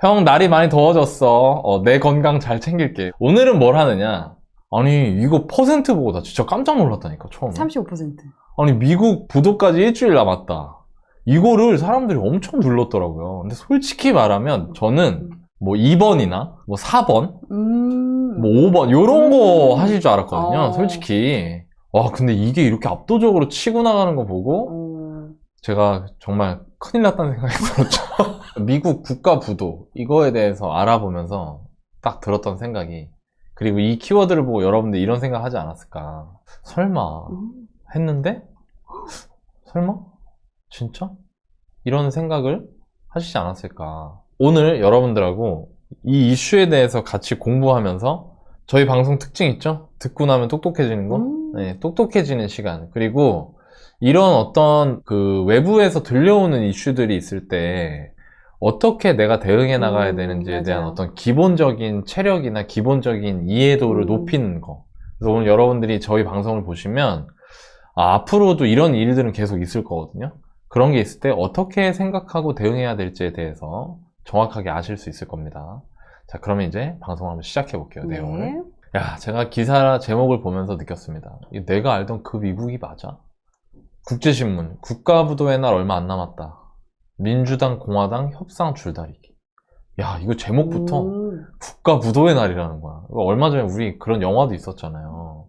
형, 날이 많이 더워졌어. 내 건강 잘 챙길게. 오늘은 뭘 하느냐? 아니, 이거 퍼센트 보고 나 진짜 깜짝 놀랐다니까, 처음에. 35%. 아니, 미국 부도까지 일주일 남았다. 이거를 사람들이 엄청 눌렀더라고요. 근데 솔직히 말하면 저는 뭐 2번이나 뭐 4번, 뭐 5번 요런 거 하실 줄 알았거든요. 솔직히. 와, 근데 이게 이렇게 압도적으로 치고 나가는 거 보고 제가 정말 큰일 났다는 생각이 들었죠. 미국 국가 부도 이거에 대해서 알아보면서 딱 들었던 생각이, 그리고 이 키워드를 보고 여러분들 이런 생각 하지 않았을까? 설마 했는데? 설마? 진짜? 이런 생각을 하시지 않았을까? 오늘 여러분들하고 이 이슈에 대해서 같이 공부하면서, 저희 방송 특징 있죠? 듣고 나면 똑똑해지는 거? 네, 똑똑해지는 시간. 그리고 이런 어떤 그 외부에서 들려오는 이슈들이 있을 때 어떻게 내가 대응해 나가야 되는지에 대한 어떤 기본적인 체력이나 기본적인 이해도를 높이는 거. 그래서 오늘 여러분들이 저희 방송을 보시면 앞으로도 이런 일들은 계속 있을 거거든요. 그런 게 있을 때 어떻게 생각하고 대응해야 될지에 대해서 정확하게 아실 수 있을 겁니다. 자, 그러면 이제 방송을 한번 시작해 볼게요. 네. 내용을. 야, 제가 기사 제목을 보면서 느꼈습니다. 내가 알던 그 미국이 맞아? 국제신문, 국가부도의 날 얼마 안 남았다. 민주당, 공화당 협상 줄다리기. 야, 이거 제목부터 국가부도의 날이라는 거야. 얼마 전에 우리 그런 영화도 있었잖아요.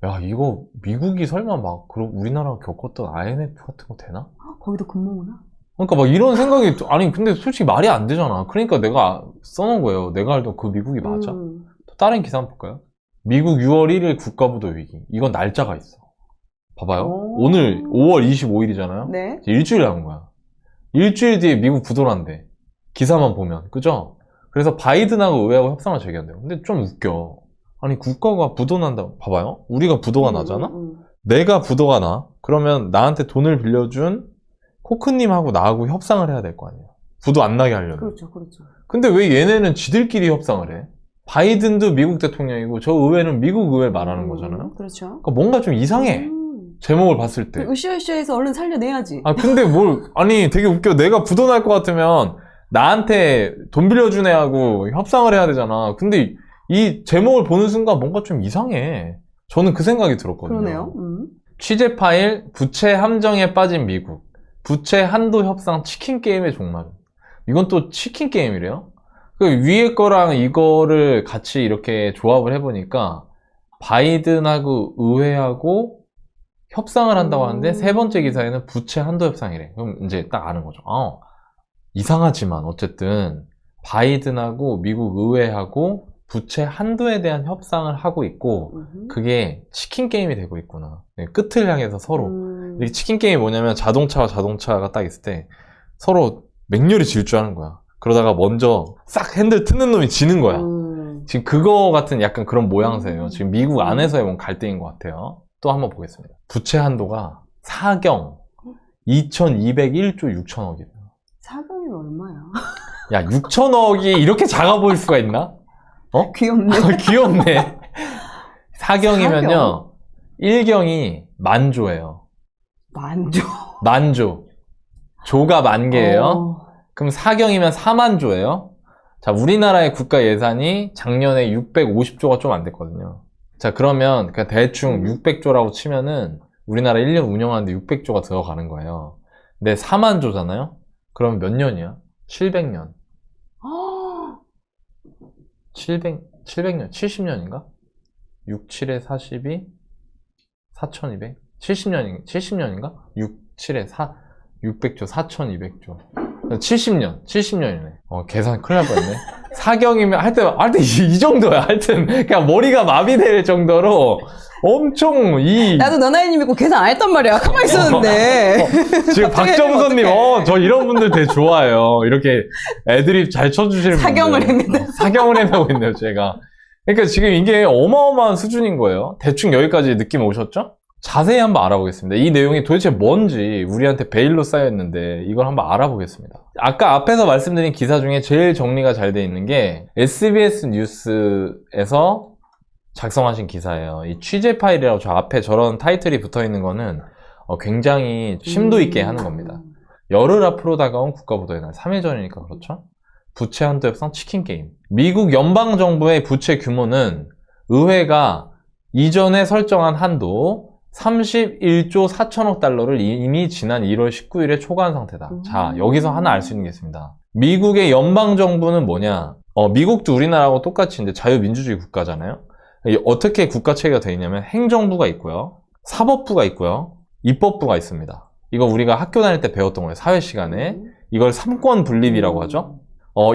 야, 이거 미국이 설마 막 우리나라가 겪었던 IMF 같은 거 되나? 거기도 근무구나? 그러니까 막 이런 생각이, 아니 근데 솔직히 말이 안 되잖아. 그러니까 내가 써놓은 거예요. 내가 알던 그 미국이 맞아? 또 다른 기사 한번 볼까요? 미국 6월 1일 국가부도 위기. 이건 날짜가 있어. 봐봐요. 오늘 5월 25일이잖아요. 네. 일주일 남은 거야. 일주일 뒤에 미국 부도란대. 기사만 보면. 그죠? 그래서 바이든하고 의회하고 협상을 재개한대요. 근데 좀 웃겨. 아니, 국가가 부도 난다고. 봐봐요. 우리가 부도가 나잖아? 내가 부도가 나. 그러면 나한테 돈을 빌려준 코크님하고 나하고 협상을 해야 될 거 아니에요. 부도 안 나게 하려면. 그렇죠, 그렇죠. 근데 왜 얘네는 지들끼리 협상을 해? 바이든도 미국 대통령이고 저 의회는 미국 의회 말하는 거잖아요. 그렇죠. 그러니까 뭔가 좀 이상해. 제목을 봤을 때. 으쌰으쌰해서 얼른 살려내야지. 아, 근데 아니, 되게 웃겨. 내가 부도 날 것 같으면 나한테 돈 빌려준 애하고 협상을 해야 되잖아. 근데 이 제목을 보는 순간 뭔가 좀 이상해. 저는 그 생각이 들었거든요. 그러네요. 취재 파일, 부채 함정에 빠진 미국. 부채 한도 협상 치킨 게임의 종말. 이건 또 치킨 게임이래요. 그 위에 거랑 이거를 같이 이렇게 조합을 해보니까 바이든하고 의회하고 협상을 한다고 하는데, 세 번째 기사에는 부채 한도 협상이래. 그럼 이제 딱 아는 거죠. 이상하지만 어쨌든 바이든하고 미국 의회하고 부채 한도에 대한 협상을 하고 있고, 그게 치킨 게임이 되고 있구나. 끝을 향해서 서로. 이렇게 치킨 게임이 뭐냐면 자동차와 자동차가 딱 있을 때 서로 맹렬히 질주하는 거야. 그러다가 먼저 싹 핸들 트는 놈이 지는 거야. 지금 그거 같은 약간 그런 모양새예요. 지금 미국 안에서의 뭔 갈등인 것 같아요. 또 한번 보겠습니다. 부채 한도가 사경 2201조 6천억이래요. 사경이면 얼마야? 야, 6천억이 이렇게 작아 보일 수가 있나? 귀엽네. 귀엽네. 사경이면요, 1경이 만조예요. 만조. 조가 만 개예요. 그럼 사경이면 4만조예요. 자, 우리나라의 국가 예산이 작년에 650조가 좀 안 됐거든요. 자, 그러면 그냥 대충 600조라고 치면은 우리나라 1년 운영하는데 600조가 들어가는 거예요. 근데 4만조잖아요? 그럼 몇 년이야? 700년. 700년, 70년인가? 6, 7에 42, 4200? 70년인가? 6, 7에 600조, 4200조. 70년이네. 계산 큰일 날 뻔했네. 사경이면, 하여튼 이 정도야. 하여튼, 그냥 머리가 마비될 정도로 엄청 나도 너나이님 믿고 계산 안 했단 말이야. 가만히 있었는데. 지금 박정선님, 저 이런 분들 되게 좋아해요. 이렇게 애드립 잘 쳐주시는 분들. 사경을 해내고 있네요, 제가. 그러니까 지금 이게 어마어마한 수준인 거예요. 대충 여기까지 느낌 오셨죠? 자세히 한번 알아보겠습니다. 이 내용이 도대체 뭔지 우리한테 베일로 쌓여있는데 이걸 한번 알아보겠습니다. 아까 앞에서 말씀드린 기사 중에 제일 정리가 잘 돼 있는 게 SBS 뉴스에서 작성하신 기사예요. 이 취재 파일이라고 저 앞에 저런 타이틀이 붙어있는 거는 굉장히 심도 있게 하는 겁니다. 열흘 앞으로 다가온 국가부도의 날, 3일 전이니까 그렇죠? 부채 한도 협상 치킨 게임. 미국 연방정부의 부채 규모는 의회가 이전에 설정한 한도 31조 4천억 달러를 이미 지난 1월 19일에 초과한 상태다. 자, 여기서 하나 알 수 있는 게 있습니다. 미국의 연방정부는 뭐냐? 미국도 우리나라하고 똑같이 이제 자유민주주의 국가잖아요. 어떻게 국가 체계가 되어 있냐면 행정부가 있고요. 사법부가 있고요. 입법부가 있습니다. 이거 우리가 학교 다닐 때 배웠던 거예요. 사회 시간에. 이걸 삼권 분립이라고 하죠.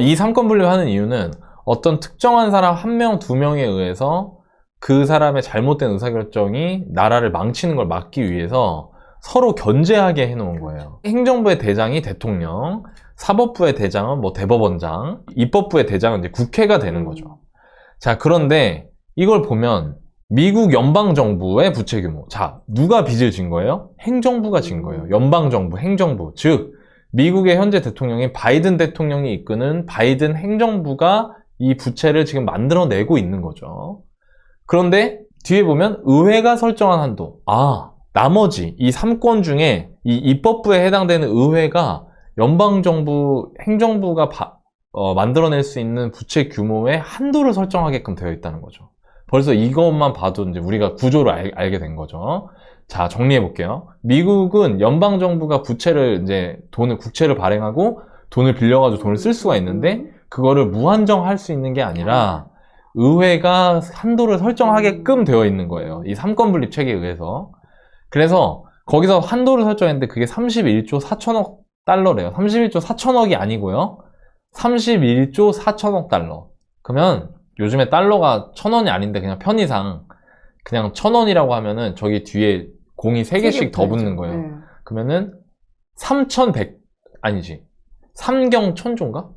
이 삼권 분립하는 이유는 어떤 특정한 사람 한 명, 두 명에 의해서 그 사람의 잘못된 의사결정이 나라를 망치는 걸 막기 위해서 서로 견제하게 해놓은 거예요. 행정부의 대장이 대통령, 사법부의 대장은 뭐 대법원장, 입법부의 대장은 이제 국회가 되는 거죠. 자, 그런데 이걸 보면 미국 연방정부의 부채 규모. 자, 누가 빚을 진 거예요? 행정부가 진 거예요. 연방정부, 행정부. 즉, 미국의 현재 대통령인 바이든 대통령이 이끄는 바이든 행정부가 이 부채를 지금 만들어내고 있는 거죠. 그런데 뒤에 보면 의회가 설정한 한도. 나머지 이 3권 중에 이 입법부에 해당되는 의회가 연방정부, 행정부가 만들어낼 수 있는 부채 규모의 한도를 설정하게끔 되어 있다는 거죠. 벌써 이것만 봐도 이제 우리가 구조를 알게 된 거죠. 자, 정리해 볼게요. 미국은 연방정부가 국채를 발행하고 돈을 빌려가지고 돈을 쓸 수가 있는데 그거를 무한정 할 수 있는 게 아니라 의회가 한도를 설정하게끔 되어 있는 거예요. 이 삼권분립 체계에 의해서. 그래서 거기서 한도를 설정했는데 그게 31조 4천억 달러래요. 31조 4천억이 아니고요. 31조 4천억 달러. 그러면 요즘에 달러가 1,000원이 아닌데 그냥 편의상 그냥 1,000원이라고 하면은 저기 뒤에 공이 3개씩 더 붙는 거예요. 네. 그러면은 3,100 아니지. 삼경천조인가?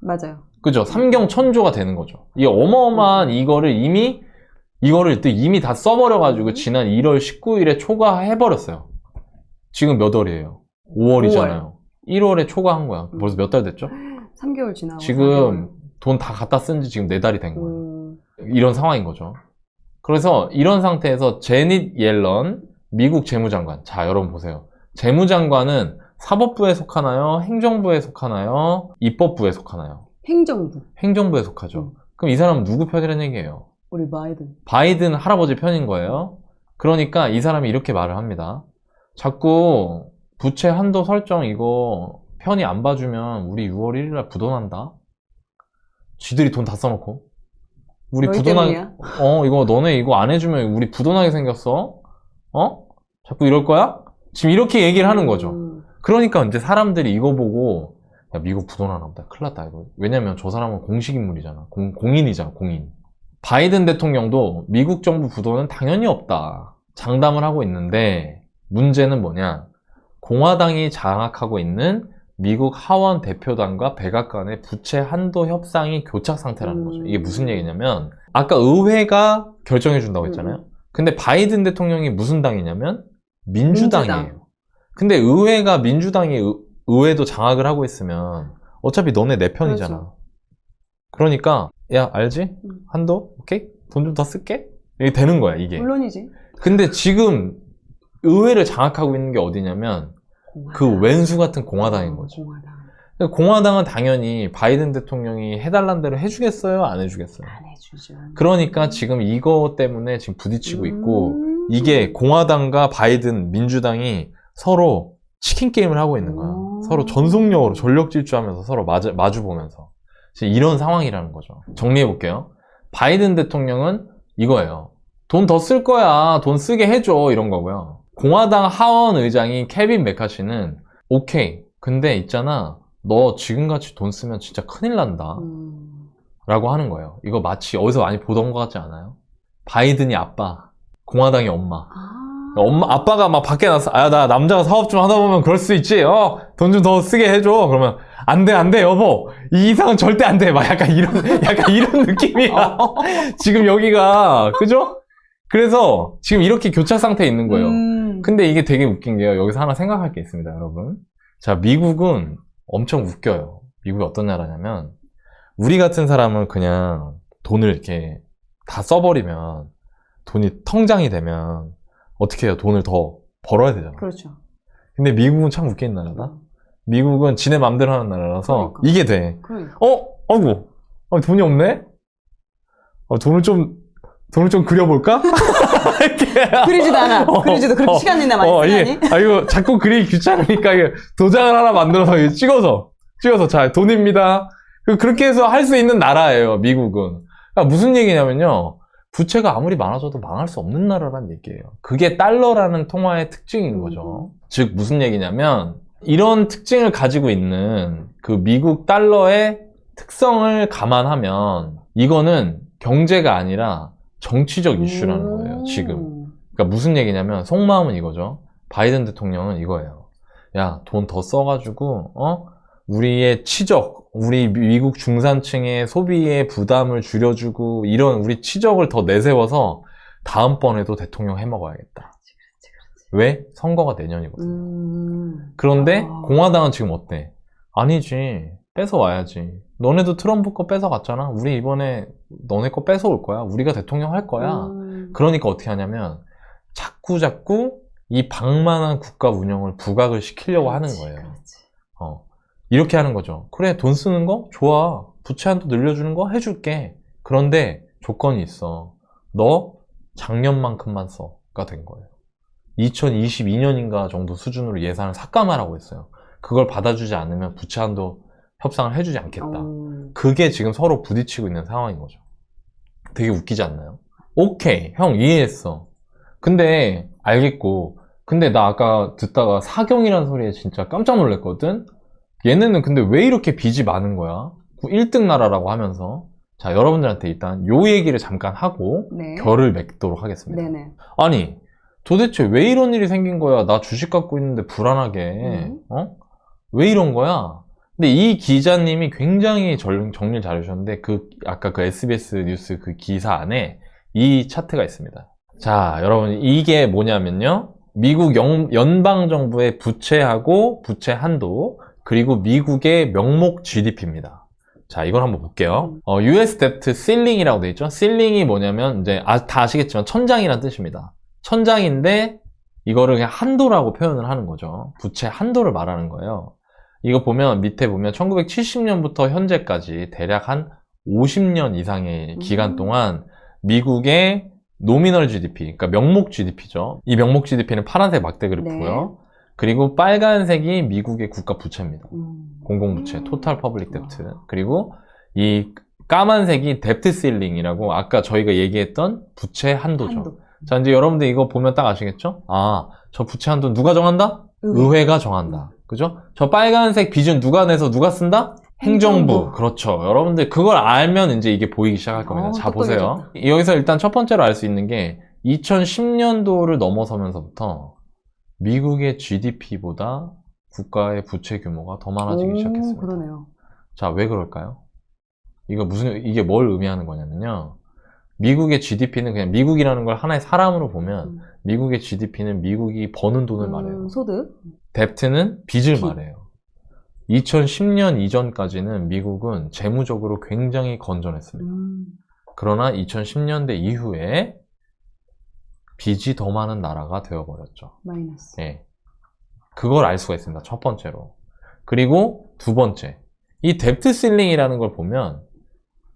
맞아요. 그죠? 삼경천조가 되는 거죠. 이 어마어마한 이거를 이미 다 써버려가지고 지난 1월 19일에 초과해버렸어요. 지금 몇 월이에요? 5월이잖아요. 1월에 초과한 거야. 벌써 몇 달 됐죠? 3개월 지나고. 지금 돈 다 갖다 쓴 지 지금 4달이 된 거예요. 이런 상황인 거죠. 그래서 이런 상태에서 제닛 옐런 미국 재무장관. 자, 여러분 보세요. 재무장관은 사법부에 속하나요? 행정부에 속하나요? 입법부에 속하나요? 행정부. 행정부에 속하죠. 그럼 이 사람은 누구 편이라는 얘기예요? 우리 바이든. 바이든 할아버지 편인 거예요. 그러니까 이 사람이 이렇게 말을 합니다. 자꾸 부채 한도 설정 이거 편히 안 봐주면 우리 6월 1일날 부도난다. 쥐들이 돈 다 써놓고 우리 너희 부도나게 때문이야? 이거 너네 이거 안 해주면 우리 부도나게 생겼어. 자꾸 이럴 거야? 지금 이렇게 얘기를 하는 거죠. 그러니까 이제 사람들이 이거 보고 야, 미국 부도나나 보다. 큰일 났다 이거. 왜냐면 저 사람은 공식인물이잖아. 공인이잖아. 공인. 바이든 대통령도 미국 정부 부도는 당연히 없다. 장담을 하고 있는데 문제는 뭐냐? 공화당이 장악하고 있는 미국 하원 대표단과 백악관의 부채 한도 협상이 교착 상태라는 거죠. 이게 무슨 얘기냐면 아까 의회가 결정해 준다고 했잖아요. 근데 바이든 대통령이 무슨 당이냐면 민주당이에요. 민주당. 근데 의회가 민주당이 의회도 장악을 하고 있으면 어차피 너네 내 편이잖아. 그렇죠. 그러니까 야 알지? 한도? 오케이? 돈 좀 더 쓸게? 이게 되는 거야 이게. 물론이지. 근데 지금 의회를 장악하고 있는 게 어디냐면 그 왼수 같은 공화당인 거죠. 공화당은 당연히 바이든 대통령이 해달라는 대로 해주겠어요? 안 해주겠어요? 안 해주죠. 그러니까 지금 이거 때문에 지금 부딪히고 있고 이게 공화당과 바이든 민주당이 서로 치킨 게임을 하고 있는 거야. 서로 전속력으로 전력 질주하면서 서로 마주 보면서 지금 이런 상황이라는 거죠. 정리해 볼게요. 바이든 대통령은 이거예요. 돈 더 쓸 거야. 돈 쓰게 해줘. 이런 거고요. 공화당 하원 의장인 케빈 메카시는 오케이. 근데 있잖아. 너 지금같이 돈 쓰면 진짜 큰일 난다. 라고 하는 거예요. 이거 마치 어디서 많이 보던 것 같지 않아요? 바이든이 아빠, 공화당이 엄마. 아빠가 막 밖에 나서, 나 남자가 사업 좀 하다 보면 그럴 수 있지. 돈 좀 더 쓰게 해줘. 그러면, 안 돼, 여보. 이 이상은 절대 안 돼. 막 약간 이런 느낌이야. 지금 여기가, 그죠? 그래서 지금 이렇게 교착 상태에 있는 거예요. 근데 이게 되게 웃긴 게요. 여기서 하나 생각할 게 있습니다, 여러분. 자, 미국은 엄청 웃겨요. 미국이 어떤 나라냐면, 우리 같은 사람은 그냥 돈을 이렇게 다 써버리면, 돈이 통장이 되면, 어떻게 해요? 돈을 더 벌어야 되잖아. 그렇죠. 근데 미국은 참 웃긴 나라다. 미국은 지네 맘대로 하는 나라라서 그러니까. 이게 돼. 그러니까. 아이고, 돈이 없네? 돈을 좀 그려볼까? 그리지도 않아. 그리지도 그렇게 시간이나 많이 쓰니? 이거 자꾸 그리기 귀찮으니까 이게 도장을 하나 만들어서 이거 찍어서 자, 돈입니다. 그렇게 해서 할 수 있는 나라예요, 미국은. 그러니까 무슨 얘기냐면요. 부채가 아무리 많아져도 망할 수 없는 나라란 얘기예요. 그게 달러라는 통화의 특징인 거죠. 즉, 무슨 얘기냐면, 이런 특징을 가지고 있는 그 미국 달러의 특성을 감안하면, 이거는 경제가 아니라 정치적 이슈라는 거예요, 지금. 그러니까 무슨 얘기냐면, 속마음은 이거죠. 바이든 대통령은 이거예요. 야, 돈 더 써가지고, 우리의 우리 미국 중산층의 소비의 부담을 줄여주고 이런 우리 치적을 더 내세워서 다음번에도 대통령 해먹어야겠다. 왜? 선거가 내년이거든. 그런데 공화당은 지금 어때? 아니지. 뺏어와야지. 너네도 트럼프 거 뺏어갔잖아. 우리 이번에 너네 거 뺏어올 거야. 우리가 대통령 할 거야. 그러니까 어떻게 하냐면 자꾸 이 방만한 국가 운영을 부각을 시키려고 하는 거예요. 이렇게 하는 거죠. 그래, 돈 쓰는 거? 좋아. 부채 한도 늘려주는 거? 해줄게. 그런데 조건이 있어. 너 작년만큼만 써가 된 거예요. 2022년인가 정도 수준으로 예산을 삭감하라고 했어요. 그걸 받아주지 않으면 부채 한도 협상을 해주지 않겠다. 그게 지금 서로 부딪히고 있는 상황인 거죠. 되게 웃기지 않나요? 오케이, 형 이해했어. 근데 알겠고, 근데 나 아까 듣다가 사경이라는 소리에 진짜 깜짝 놀랐거든? 얘네는 근데 왜 이렇게 빚이 많은 거야? 1등 나라라고 하면서. 자, 여러분들한테 일단 요 얘기를 잠깐 하고 네. 결을 맺도록 하겠습니다. 네네. 아니, 도대체 왜 이런 일이 생긴 거야? 나 주식 갖고 있는데 불안하게. 왜 이런 거야? 근데 이 기자님이 굉장히 정리를 잘 해주셨는데 아까 그 SBS 뉴스 그 기사 안에 이 차트가 있습니다. 자, 여러분 이게 뭐냐면요. 미국 연방정부의 부채하고 부채 한도 그리고 미국의 명목 GDP입니다. 자, 이걸 한번 볼게요. US Debt Ceiling이라고 되어 있죠. Ceiling이 뭐냐면 이제 다 아시겠지만 천장이라는 뜻입니다. 천장인데 이거를 그냥 한도라고 표현을 하는 거죠. 부채 한도를 말하는 거예요. 이거 보면 밑에 보면 1970년부터 현재까지 대략 한 50년 이상의 기간 동안 미국의 노미널 GDP, 그러니까 명목 GDP죠. 이 명목 GDP는 파란색 막대 그래프고요. 네. 그리고 빨간색이 미국의 국가 부채입니다. 공공부채, 토탈 퍼블릭 뎁트. 그리고 이 까만색이 뎁트 실링이라고 아까 저희가 얘기했던 부채 한도죠. 자, 이제 여러분들 이거 보면 딱 아시겠죠? 아, 저 부채 한도 누가 정한다? 의회가 정한다. 그죠? 저 빨간색 빚은 누가 내서 누가 쓴다? 행정부. 그렇죠. 여러분들 그걸 알면 이제 이게 보이기 시작할 겁니다. 자, 보세요. 여기서 일단 첫 번째로 알 수 있는 게 2010년도를 넘어서면서부터 미국의 GDP보다 국가의 부채 규모가 더 많아지기 시작했습니다. 그러네요. 자, 왜 그럴까요? 이게 뭘 의미하는 거냐면요. 미국의 GDP는 그냥 미국이라는 걸 하나의 사람으로 보면 미국의 GDP는 미국이 버는 돈을 말해요. 소득. 뎁트는 빚을 말해요. 2010년 이전까지는 미국은 재무적으로 굉장히 건전했습니다. 그러나 2010년대 이후에 빚이 더 많은 나라가 되어버렸죠. 마이너스. 예. 그걸 알 수가 있습니다. 첫 번째로. 그리고 두 번째. 이 뎁트 실링이라는 걸 보면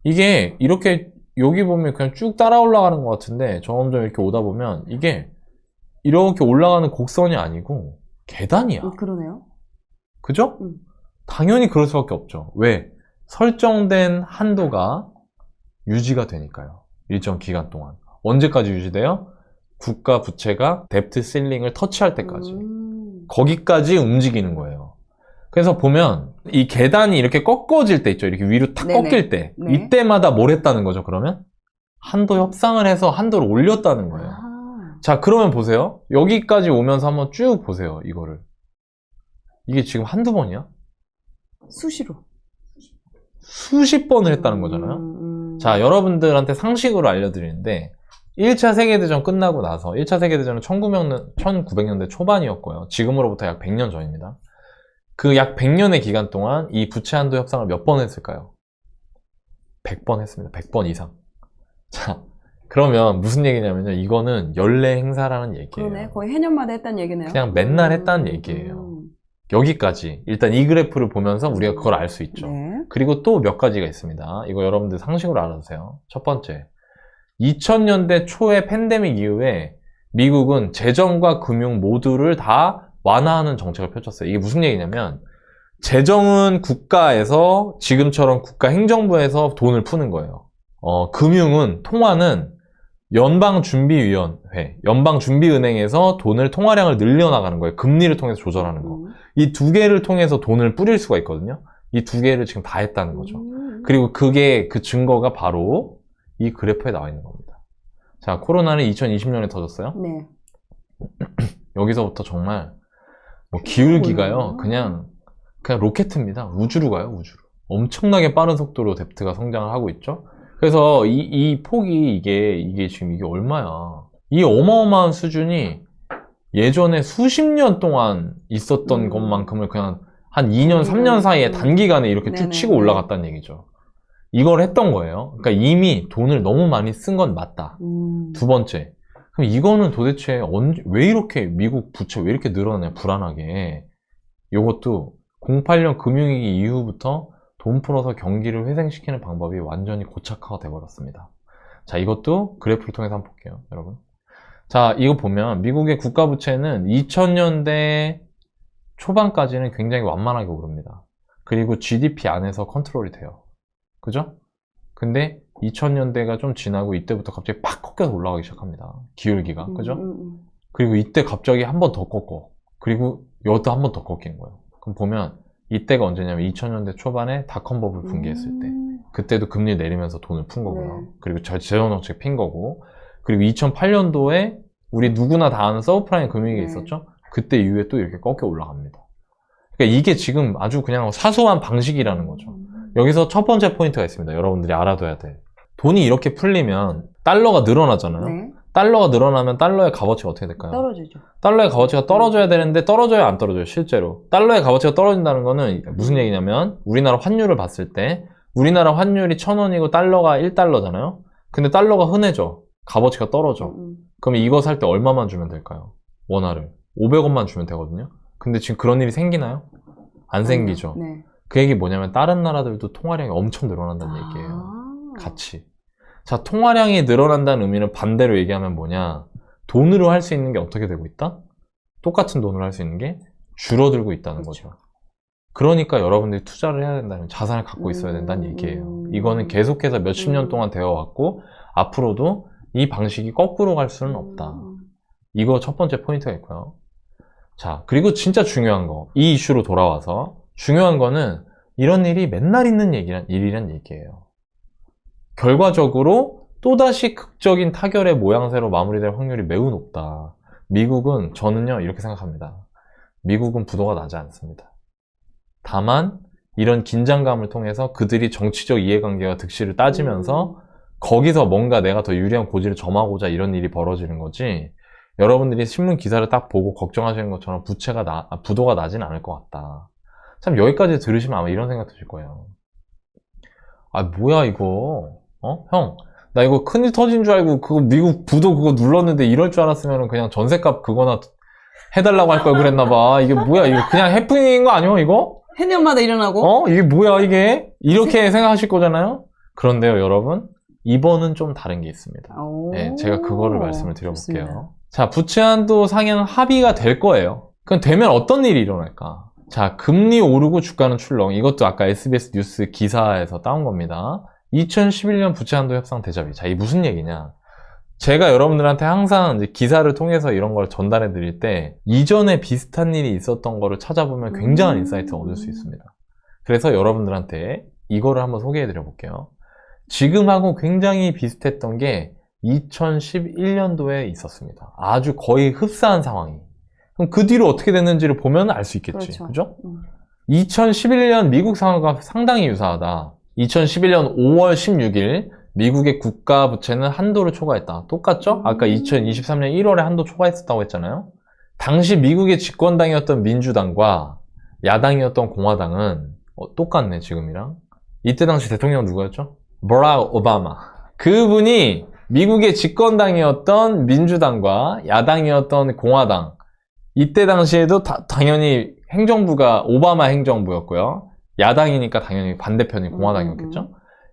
이게 이렇게 여기 보면 그냥 쭉 따라 올라가는 것 같은데 점점 이렇게 오다 보면 이게 이렇게 올라가는 곡선이 아니고 계단이야. 그러네요. 그죠? 당연히 그럴 수밖에 없죠. 왜? 설정된 한도가 유지가 되니까요. 일정 기간 동안. 언제까지 유지돼요? 국가 부채가 뎁트 실링을 터치할 때까지. 거기까지 움직이는 거예요. 그래서 보면 이 계단이 이렇게 꺾어질 때 있죠. 이렇게 위로 탁 꺾일 때. 네. 이때마다 뭘 했다는 거죠, 그러면? 한도 협상을 해서 한도를 올렸다는 거예요. 자, 그러면 보세요. 여기까지 오면서 한번 쭉 보세요, 이거를. 이게 지금 한두 번이야? 수시로. 수십 번을 했다는 거잖아요. 자, 여러분들한테 상식으로 알려드리는데 1차 세계대전 끝나고 나서 1차 세계대전은 1900년대 초반이었고요. 지금으로부터 약 100년 전입니다. 그 약 100년의 기간 동안 이 부채 한도 협상을 몇 번 했을까요? 100번 했습니다. 100번 이상. 자, 그러면 무슨 얘기냐면요. 이거는 연례 행사라는 얘기예요. 그러네. 거의 해년마다 했다는 얘기네요. 그냥 맨날 했다는 얘기예요. 여기까지. 일단 이 그래프를 보면서 우리가 그걸 알 수 있죠. 네. 그리고 또 몇 가지가 있습니다. 이거 여러분들 상식으로 알아두세요. 첫 번째, 2000년대 초의 팬데믹 이후에 미국은 재정과 금융 모두를 다 완화하는 정책을 펼쳤어요. 이게 무슨 얘기냐면 재정은 국가에서 지금처럼 국가 행정부에서 돈을 푸는 거예요. 금융은 통화는 연방준비위원회, 연방준비은행에서 돈을 통화량을 늘려나가는 거예요. 금리를 통해서 조절하는 거. 이 두 개를 통해서 돈을 뿌릴 수가 있거든요. 이 두 개를 지금 다 했다는 거죠. 그리고 그게 그 증거가 바로 이 그래프에 나와 있는 겁니다. 자, 코로나는 2020년에 터졌어요. 네. 여기서부터 정말 뭐 기울기가요. 그냥 로켓입니다. 우주로 가요, 우주로. 엄청나게 빠른 속도로 뎁트가 성장을 하고 있죠. 그래서 이 폭이 이게 지금 이게 얼마야. 이 어마어마한 수준이 예전에 수십 년 동안 있었던 것만큼을 그냥 한 2년, 3년 사이에 단기간에 이렇게 쭉 치고 올라갔다는 얘기죠. 이걸 했던 거예요. 그러니까 이미 돈을 너무 많이 쓴 건 맞다. 두 번째, 그럼 이거는 도대체 왜 이렇게 미국 부채 왜 이렇게 늘어나냐, 불안하게. 이것도 08년 금융위기 이후부터 돈 풀어서 경기를 회생시키는 방법이 완전히 고착화가 돼버렸습니다. 자, 이것도 그래프를 통해서 한번 볼게요, 여러분. 자, 이거 보면 미국의 국가 부채는 2000년대 초반까지는 굉장히 완만하게 오릅니다. 그리고 GDP 안에서 컨트롤이 돼요. 그죠? 근데 2000년대가 좀 지나고 이때부터 갑자기 팍 꺾여서 올라가기 시작합니다. 기울기가. 그죠? 그리고 이때 갑자기 한 번 더 꺾어. 그리고 이것도 한 번 더 꺾이는 거예요. 그럼 보면 이때가 언제냐면 2000년대 초반에 닷컴 버블 붕괴했을 때. 그때도 금리 내리면서 돈을 푼 거고요. 그리고 재정정책 핀 거고. 그리고 2008년도에 우리 누구나 다 아는 서브프라임 금융위기가 있었죠? 그때 이후에 또 이렇게 꺾여 올라갑니다. 그러니까 이게 지금 아주 그냥 사소한 방식이라는 거죠. 여기서 첫 번째 포인트가 있습니다. 여러분들이 알아둬야 돼. 돈이 이렇게 풀리면 달러가 늘어나잖아요. 네. 달러가 늘어나면 달러의 값어치가 어떻게 될까요? 떨어지죠. 달러의 값어치가 떨어져야 되는데 떨어져요, 안 떨어져요, 실제로? 달러의 값어치가 떨어진다는 거는 무슨 얘기냐면 우리나라 환율을 봤을 때 우리나라 환율이 1000원이고 달러가 1달러잖아요. 근데 달러가 흔해져. 값어치가 떨어져. 그럼 이거 살 때 얼마만 주면 될까요? 원화를 500원만 주면 되거든요. 근데 지금 그런 일이 생기나요? 안 생기죠. 네. 그 얘기 뭐냐면 다른 나라들도 통화량이 엄청 늘어난다는 얘기예요. 같이. 자, 통화량이 늘어난다는 의미는 반대로 얘기하면 뭐냐? 돈으로 할 수 있는 게 어떻게 되고 있다? 똑같은 돈으로 할 수 있는 게 줄어들고 있다는 거죠. 그러니까 여러분들이 투자를 해야 된다면 자산을 갖고 있어야 된다는 얘기예요. 이거는 계속해서 몇십 년 동안 되어 왔고 앞으로도 이 방식이 거꾸로 갈 수는 없다. 이거 첫 번째 포인트가 있고요. 자, 그리고 진짜 중요한 거, 이 이슈로 돌아와서 중요한 거는 이런 일이 맨날 있는 일이란 얘기예요. 결과적으로 또다시 극적인 타결의 모양새로 마무리될 확률이 매우 높다. 미국은, 저는요 이렇게 생각합니다. 미국은 부도가 나지 않습니다. 다만 이런 긴장감을 통해서 그들이 정치적 이해관계와 득실을 따지면서 거기서 뭔가 내가 더 유리한 고지를 점하고자 이런 일이 벌어지는 거지, 여러분들이 신문 기사를 딱 보고 걱정하시는 것처럼 부도가 나진 않을 것 같다. 참, 여기까지 들으시면 아마 이런 생각 드실 거예요. 아, 뭐야 이거, 형, 나 이거 큰일 터진 줄 알고 그거 미국 부도 그거 눌렀는데 이럴 줄 알았으면 그냥 전셋값 그거나 해달라고 할 걸 그랬나봐. 이게 뭐야, 이거 그냥 해프닝인 거 아니야 이거? 해년마다 일어나고? 이게 뭐야 이게? 이렇게 생각하실 거잖아요? 그런데요 여러분, 이번은 좀 다른 게 있습니다. 네, 제가 그거를 말씀을 드려볼게요. 좋습니다. 자, 부채 한도 상향 합의가 될 거예요. 그럼 되면 어떤 일이 일어날까? 자, 금리 오르고 주가는 출렁. 이것도 아까 SBS 뉴스 기사에서 따온 겁니다. 2011년 부채 한도 협상 대자뷰. 자, 이게 무슨 얘기냐? 제가 여러분들한테 항상 이제 기사를 통해서 이런 걸 전달해 드릴 때 이전에 비슷한 일이 있었던 거를 찾아보면 굉장한 인사이트를 얻을 수 있습니다. 그래서 여러분들한테 이거를 한번 소개해 드려 볼게요. 지금하고 굉장히 비슷했던 게 2011년도에 있었습니다. 아주 거의 흡사한 상황이. 그럼 그 뒤로 어떻게 됐는지를 보면 알 수 있겠지. 그렇죠. 그죠? 2011년 미국 상황과 상당히 유사하다. 2011년 5월 16일 미국의 국가 부채는 한도를 초과했다. 똑같죠? 아까 2023년 1월에 한도 초과했었다고 했잖아요. 당시 미국의 집권당이었던 민주당과 야당이었던 공화당은 똑같네, 지금이랑. 이때 당시 대통령은 누구였죠? 버락 오바마. 그분이 미국의 집권당이었던 민주당과 야당이었던 공화당, 이때 당시에도 당연히 행정부가 오바마 행정부였고요. 야당이니까 당연히 반대편이 공화당이었겠죠.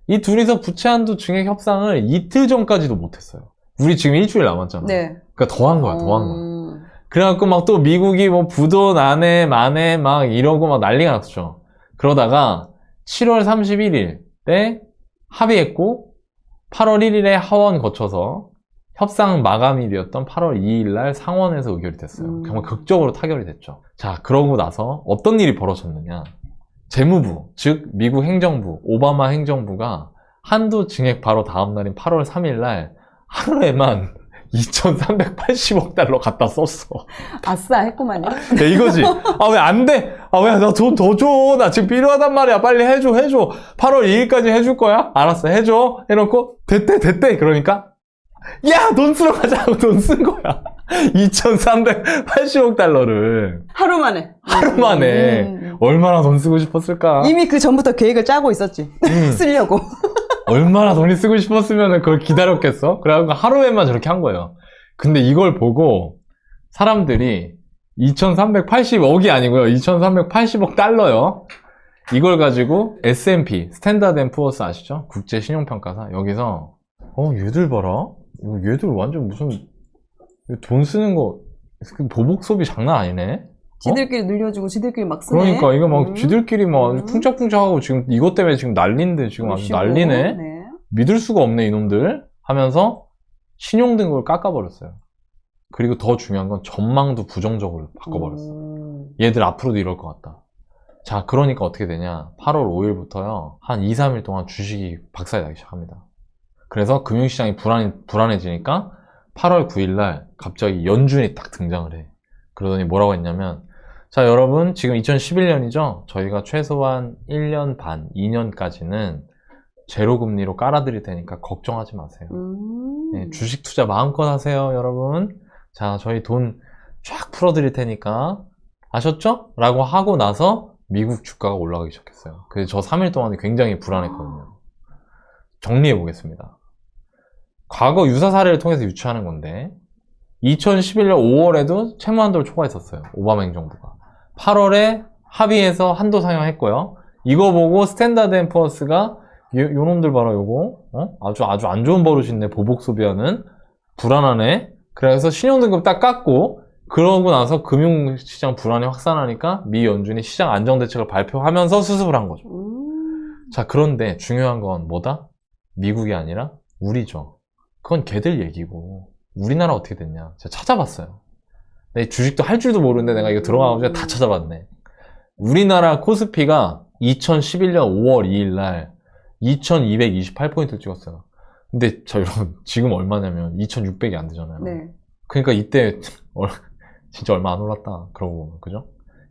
이 둘이서 부채 한도 증액 협상을 이틀 전까지도 못했어요. 우리 지금 일주일 남았잖아. 네. 그러니까 더 한 거야, 더 한 거야. 그래갖고 막 또 미국이 뭐 부도 나네 마네 막 이러고 막 난리가 났었죠. 그러다가 7월 31일 때 합의했고 8월 1일에 하원 거쳐서 협상 마감이 되었던 8월 2일 날 상원에서 의결이 됐어요. 정말 극적으로 타결이 됐죠. 자, 그러고 나서 어떤 일이 벌어졌느냐. 재무부, 즉 미국 행정부, 오바마 행정부가 한도 증액 바로 다음 날인 8월 3일 날 하루에만 2,380억 달러 갖다 썼어. 아싸 했구만요. 야, 이거지. 아, 왜 안 돼? 아, 왜 나 돈 더 줘? 나 지금 필요하단 말이야. 빨리 해줘. 8월 2일까지 해줄 거야? 알았어, 해줘. 해놓고, 됐대. 그러니까, 야, 돈 쓰러 가자 하고 돈 쓴 거야. 2,380억 달러를. 하루 만에. 하루 만에. 얼마나 돈 쓰고 싶었을까? 이미 그 전부터 계획을 짜고 있었지. 쓰려고. 얼마나 돈이 쓰고 싶었으면 그걸 기다렸겠어? 그래갖고 하루에만 저렇게 한 거예요. 근데 이걸 보고 사람들이 2,380억이 아니고요. 2,380억 달러요. 이걸 가지고 S&P, 스탠다드 앤 푸어스 아시죠? 국제 신용평가사. 여기서 얘들 봐라. 얘들 완전 무슨 돈 쓰는 거 보복 소비 장난 아니네. 지들끼리 늘려주고 지들끼리 막 쓰네. 그러니까 이거 막 지들끼리 막 쿵짝쿵짝하고 지금 이것 때문에 지금 난리인데 지금 아주 난리네. 네. 믿을 수가 없네 이놈들 하면서 신용 등급을 깎아버렸어요. 그리고 더 중요한 건 전망도 부정적으로 바꿔버렸어. 얘들 앞으로도 이럴 것 같다. 자, 그러니까 어떻게 되냐. 8월 5일부터요 한 2, 3일 동안 주식이 박살이 나기 시작합니다. 그래서 금융시장이 불안해지니까 8월 9일날 갑자기 연준이 딱 등장을 해. 그러더니 뭐라고 했냐면, 자, 여러분 지금 2011년이죠? 저희가 최소한 1년 반, 2년까지는 제로금리로 깔아드릴 테니까 걱정하지 마세요. 네, 주식 투자 마음껏 하세요, 여러분. 자, 저희 돈 쫙 풀어드릴 테니까 아셨죠? 라고 하고 나서 미국 주가가 올라가기 시작했어요. 그래서 저 3일 동안 굉장히 불안했거든요. 정리해 보겠습니다. 과거 유사 사례를 통해서 유추하는 건데 2011년 5월에도 채무 한도를 초과했었어요. 오바마 행정부가. 8월에 합의해서 한도 상향했고요. 이거 보고 스탠다드 앤 푸어스가 요놈들 봐라 요거 아주 안 좋은 버릇이네. 보복 소비하는 불안하네. 그래서 신용등급 딱 깎고 그러고 나서 금융시장 불안이 확산하니까 미 연준이 시장 안정대책을 발표하면서 수습을 한 거죠. 자, 그런데 중요한 건 뭐다? 미국이 아니라 우리죠. 그건 걔들 얘기고 우리나라 어떻게 됐냐? 제가 찾아봤어요. 내 주식도 할 줄도 모르는데 내가 이거 들어가가지고 다 찾아봤네. 우리나라 코스피가 2011년 5월 2일 날 2228포인트를 찍었어요. 근데 저 여러분 지금 얼마냐면 2600이 안 되잖아요. 네. 그러니까 이때 진짜 얼마 안 올랐다. 그러고 보면 그죠?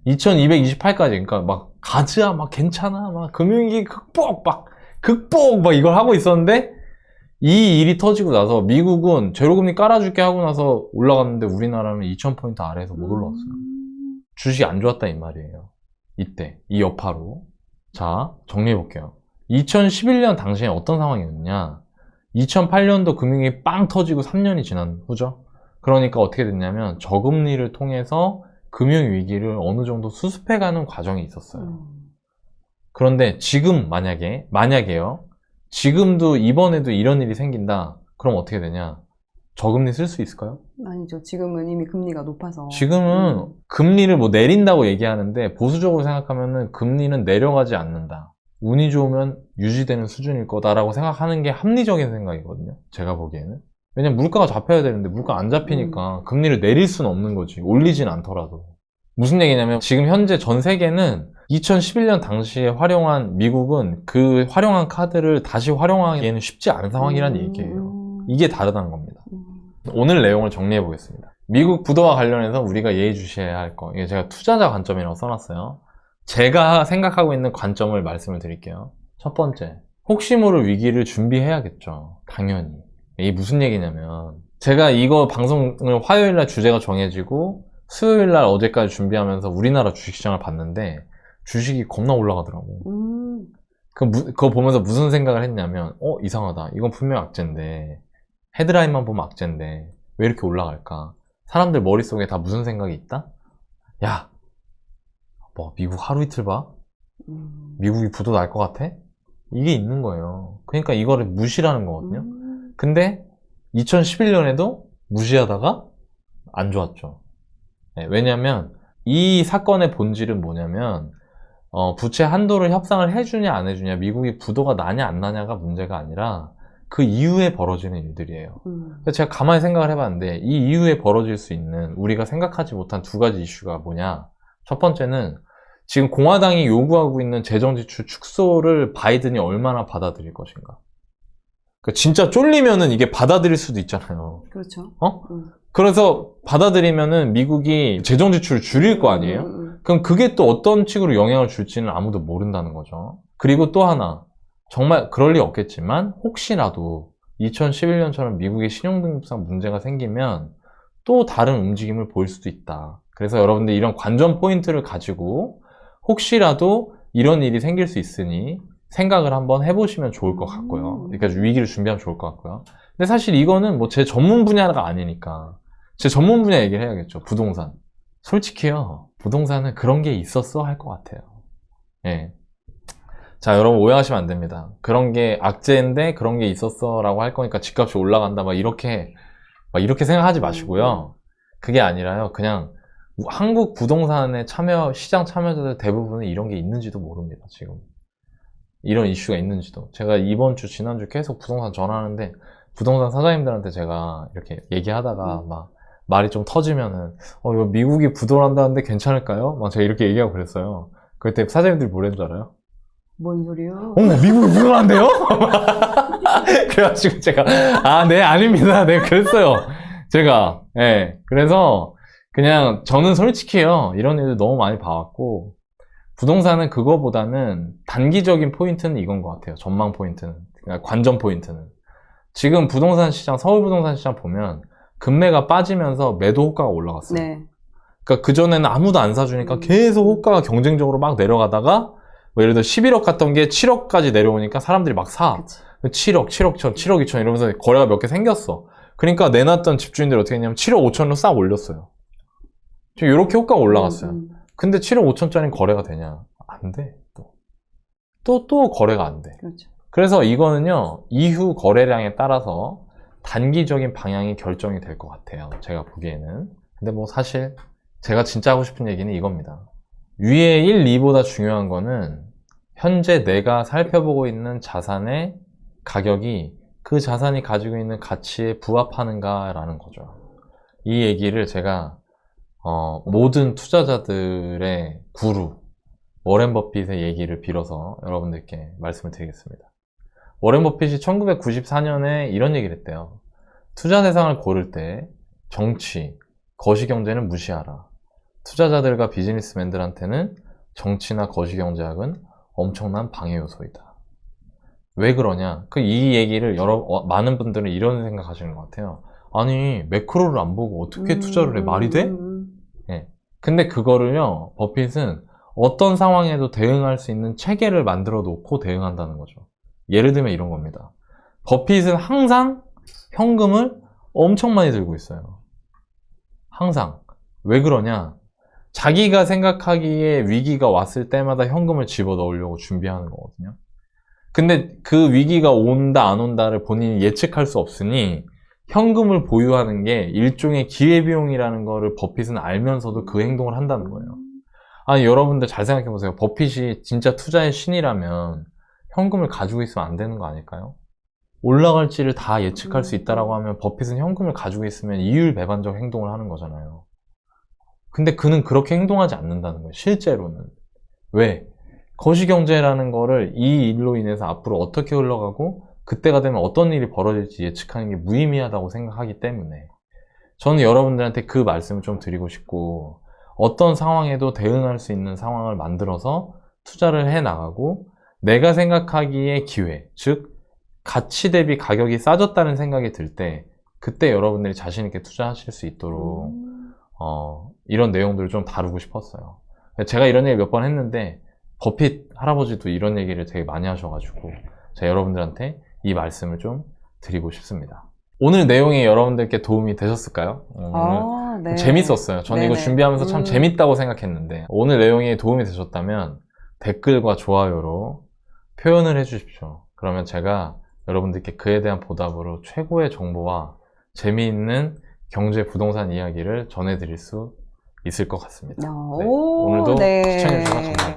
2228까지 그러니까 막 가즈아 막 괜찮아 막 금융위기 극복 막 이걸 하고 있었는데 이 일이 터지고 나서 미국은 제로금리 깔아줄게 하고 나서 올라갔는데 우리나라는 2000포인트 아래에서 못 올라왔어요. 주식이 안 좋았다 이 말이에요. 이때 이 여파로. 자, 정리해볼게요. 2011년 당시에 어떤 상황이었냐. 2008년도 금융이 빵 터지고 3년이 지난 후죠. 그러니까 어떻게 됐냐면 저금리를 통해서 금융위기를 어느 정도 수습해가는 과정이 있었어요. 그런데 지금 만약에요. 지금도 이번에도 이런 일이 생긴다. 그럼 어떻게 되냐? 저금리 쓸 수 있을까요? 아니죠. 지금은 이미 금리가 높아서. 지금은 금리를 뭐 내린다고 얘기하는데 보수적으로 생각하면은 금리는 내려가지 않는다. 운이 좋으면 유지되는 수준일 거다라고 생각하는 게 합리적인 생각이거든요. 제가 보기에는. 왜냐면 물가가 잡혀야 되는데 물가 안 잡히니까 금리를 내릴 수는 없는 거지. 올리진 않더라도. 무슨 얘기냐면 지금 현재 전 세계는 2011년 당시에 활용한 미국은 그 활용한 카드를 다시 활용하기에는 쉽지 않은 상황이라는 얘기예요. 이게 다르다는 겁니다. 오늘 내용을 정리해 보겠습니다. 미국 부도와 관련해서 우리가 예의주시해야 할 거. 이게 제가 투자자 관점이라고 써놨어요. 제가 생각하고 있는 관점을 말씀을 드릴게요. 첫 번째, 혹시 모를 위기를 준비해야겠죠. 당연히. 이게 무슨 얘기냐면 제가 이거 방송을 화요일날 주제가 정해지고 수요일날 어제까지 준비하면서 우리나라 주식시장을 봤는데 주식이 겁나 올라가더라고. 그거 보면서 무슨 생각을 했냐면 이상하다. 이건 분명 악재인데 헤드라인만 보면 악재인데 왜 이렇게 올라갈까? 사람들 머릿속에 다 무슨 생각이 있다? 야, 뭐 미국 하루 이틀 봐? 미국이 부도 날 것 같아? 이게 있는 거예요. 그러니까 이거를 무시라는 거거든요. 근데 2011년에도 무시하다가 안 좋았죠. 네, 왜냐면 이 사건의 본질은 뭐냐면 부채 한도를 협상을 해주냐 안 해주냐, 미국이 부도가 나냐 안 나냐가 문제가 아니라 그 이후에 벌어지는 일들이에요. 그래서 제가 가만히 생각을 해봤는데 이 이후에 벌어질 수 있는 우리가 생각하지 못한 두 가지 이슈가 뭐냐. 첫 번째는 지금 공화당이 요구하고 있는 재정지출 축소를 바이든이 얼마나 받아들일 것인가. 그러니까 진짜 쫄리면은 이게 받아들일 수도 있잖아요. 그렇죠. 그래서 받아들이면은 미국이 재정지출을 줄일 거 아니에요? 그럼 그게 또 어떤 식으로 영향을 줄지는 아무도 모른다는 거죠. 그리고 또 하나, 정말 그럴 리 없겠지만 혹시라도 2011년처럼 미국의 신용등급상 문제가 생기면 또 다른 움직임을 보일 수도 있다. 그래서 여러분들 이런 관전 포인트를 가지고 혹시라도 이런 일이 생길 수 있으니 생각을 한번 해보시면 좋을 것 같고요. 그러니까 위기를 준비하면 좋을 것 같고요. 근데 사실 이거는 뭐 제 전문 분야가 아니니까 제 전문 분야 얘기를 해야겠죠. 부동산. 솔직히요, 부동산은 그런 게 있었어 할 것 같아요. 예. 자, 여러분 오해하시면 안 됩니다. 그런 게 악재인데 그런 게 있었어 라고 할 거니까 집값이 올라간다 막 이렇게 생각하지 마시고요. 그게 아니라요, 그냥 한국 부동산의 시장 참여자들 대부분은 이런 게 있는지도 모릅니다. 지금 이런 이슈가 있는지도. 제가 이번 주 지난주 계속 부동산 전화하는데 부동산 사장님들한테 제가 이렇게 얘기하다가 막 말이 좀 터지면은 이거 미국이 부도난다는데 괜찮을까요? 막 제가 이렇게 얘기하고 그랬어요. 그때 사장님들이 뭐랬는 줄 알아요? 뭔 소리요? 미국이 부도난대요? 그래가지고 제가 네, 아닙니다. 네, 그랬어요. 제가. 네, 그래서 그냥 저는 솔직히요, 이런 일들 너무 많이 봐왔고 부동산은 그거보다는 단기적인 포인트는 이건 것 같아요. 전망 포인트는, 그러니까 관전 포인트는. 지금 부동산 시장, 서울 부동산 시장 보면 금매가 빠지면서 매도 호가가 올라갔어요. 네. 그러니까 그전에는 아무도 안 사주니까 계속 호가가 경쟁적으로 막 내려가다가 뭐 예를 들어 11억 갔던 게 7억까지 내려오니까 사람들이 막 사. 그치. 7억, 7억 천, 7억 2천 이러면서 거래가 몇 개 생겼어. 그러니까 내놨던 집주인들이 어떻게 했냐면 7억 5천으로 싹 올렸어요. 지금 이렇게 호가가 올라갔어요. 근데 7억 5천짜리 거래가 되냐? 안 돼. 또 거래가 안 돼. 그렇죠. 그래서 이거는요, 이후 거래량에 따라서 단기적인 방향이 결정이 될 것 같아요. 제가 보기에는. 근데 뭐 사실 제가 진짜 하고 싶은 얘기는 이겁니다. 위에 1, 2보다 중요한 거는 현재 내가 살펴보고 있는 자산의 가격이 그 자산이 가지고 있는 가치에 부합하는가라는 거죠. 이 얘기를 제가 모든 투자자들의 구루 워렌 버핏의 얘기를 빌어서 여러분들께 말씀을 드리겠습니다. 워렌 버핏이 1994년에 이런 얘기를 했대요. 투자 대상을 고를 때 정치, 거시경제는 무시하라. 투자자들과 비즈니스맨들한테는 정치나 거시경제학은 엄청난 방해 요소이다. 왜 그러냐? 이 얘기를 많은 분들은 이런 생각하시는 것 같아요. 아니, 매크로를 안 보고 어떻게 투자를 해? 말이 돼? 네. 근데 그거를요, 버핏은 어떤 상황에도 대응할 수 있는 체계를 만들어 놓고 대응한다는 거죠. 예를 들면 이런 겁니다. 버핏은 항상 현금을 엄청 많이 들고 있어요. 항상. 왜 그러냐? 자기가 생각하기에 위기가 왔을 때마다 현금을 집어 넣으려고 준비하는 거거든요. 근데 그 위기가 온다 안 온다를 본인이 예측할 수 없으니 현금을 보유하는 게 일종의 기회비용이라는 거를 버핏은 알면서도 그 행동을 한다는 거예요. 아니, 여러분들 잘 생각해 보세요. 버핏이 진짜 투자의 신이라면 현금을 가지고 있으면 안 되는 거 아닐까요? 올라갈지를 다 예측할 수 있다라고 하면 버핏은 현금을 가지고 있으면 이율배반적 행동을 하는 거잖아요. 근데 그는 그렇게 행동하지 않는다는 거예요. 실제로는. 왜? 거시경제라는 거를 이 일로 인해서 앞으로 어떻게 흘러가고 그때가 되면 어떤 일이 벌어질지 예측하는 게 무의미하다고 생각하기 때문에 저는 여러분들한테 그 말씀을 좀 드리고 싶고, 어떤 상황에도 대응할 수 있는 상황을 만들어서 투자를 해 나가고 내가 생각하기에 기회, 즉 가치 대비 가격이 싸졌다는 생각이 들 때 그때 여러분들이 자신 있게 투자하실 수 있도록 이런 내용들을 좀 다루고 싶었어요. 제가 이런 얘기 몇 번 했는데 버핏 할아버지도 이런 얘기를 되게 많이 하셔가지고 제가 여러분들한테 이 말씀을 좀 드리고 싶습니다. 오늘 내용이 여러분들께 도움이 되셨을까요? 네. 재밌었어요. 저는 이거 네네. 준비하면서 참 재밌다고 생각했는데 오늘 내용이 도움이 되셨다면 댓글과 좋아요로 표현을 해주십시오. 그러면 제가 여러분들께 그에 대한 보답으로 최고의 정보와 재미있는 경제 부동산 이야기를 전해드릴 수 있을 것 같습니다. 네, 오늘도 네. 시청해주셔서 감사합니다.